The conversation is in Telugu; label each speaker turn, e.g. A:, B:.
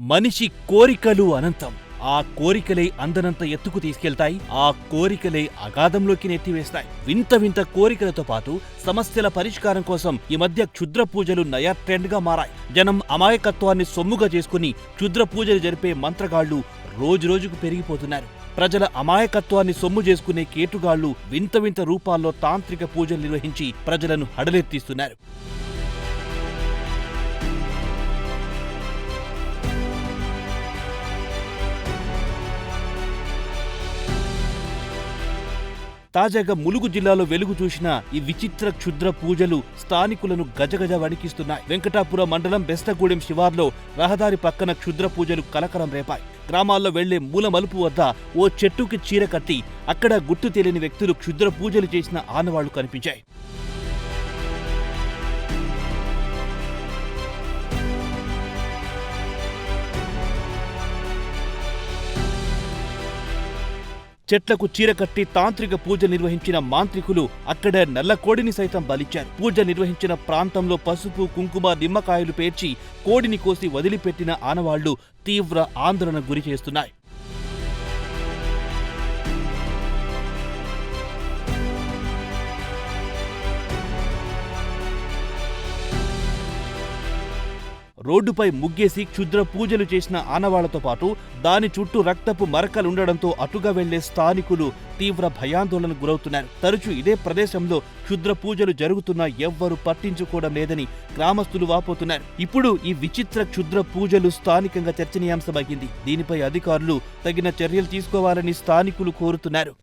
A: మనిషి కోరికలు అనంతం. ఆ కోరికలే అందనంత ఎత్తుకు తీసుకెళ్తాయి. ఆ కోరికలే అగాధంలోకి నెట్టివేస్తాయి. వింత వింత కోరికలతో పాటు సమస్యల పరిష్కారం కోసం ఈ మధ్య క్షుద్ర పూజలు నయా ట్రెండ్ గా మారాయి. జనం అమాయకత్వాన్ని సొమ్ముగా చేసుకుని క్షుద్ర పూజలు జరిపే మంత్రగాళ్లు రోజురోజుకు పెరిగిపోతున్నారు. ప్రజల అమాయకత్వాన్ని సొమ్ము చేసుకునే కేటుగాళ్లు వింత వింత రూపాల్లో తాంత్రిక పూజలు నిర్వహించి ప్రజలను హడలెత్తిస్తున్నారు. తాజాగా ములుగు జిల్లాలో వెలుగు చూసిన ఈ విచిత్ర క్షుద్ర పూజలు స్థానికులను గజగజ వణికిస్తున్నాయి. వెంకటాపురం మండలం బెస్తగూడెం శివార్లో రహదారి పక్కన క్షుద్ర పూజలు కలకలం రేపాయి. గ్రామాల్లో వెళ్లే మూల మలుపు వద్ద ఓ చెట్టుకి చీర కట్టి అక్కడ గుర్తు తెలియని వ్యక్తులు క్షుద్ర పూజలు చేసిన ఆనవాళ్లు కనిపించాయి. చెట్లకు చీర కట్టి తాంత్రిక పూజ నిర్వహించిన మాంత్రికులు అక్కడ నల్లకోడిని సైతం బలిచ్చారు. పూజ నిర్వహించిన ప్రాంతంలో పసుపు, కుంకుమ, నిమ్మకాయలు పేర్చి కోడిని కోసి వదిలిపెట్టిన ఆనవాళ్లు తీవ్ర ఆందోళనకు గురి చేస్తున్నాయి. రోడ్డుపై ముగ్గేసి క్షుద్ర పూజలు చేసిన ఆనవాళ్లతో పాటు దాని చుట్టూ రక్తపు మరకలుండడంతో అటుగా వెళ్లే స్థానికులు తీవ్ర భయాందోళనకు గురవుతున్నారు. తరచూ ఇదే ప్రదేశంలో క్షుద్ర పూజలు జరుగుతున్నా ఎవ్వరూ పట్టించుకోవడం లేదని గ్రామస్తులు వాపోతున్నారు. ఇప్పుడు ఈ విచిత్ర క్షుద్ర పూజలు స్థానికంగా చర్చనీయాంశమైంది. దీనిపై అధికారులు తగిన చర్యలు తీసుకోవాలని స్థానికులు కోరుతున్నారు.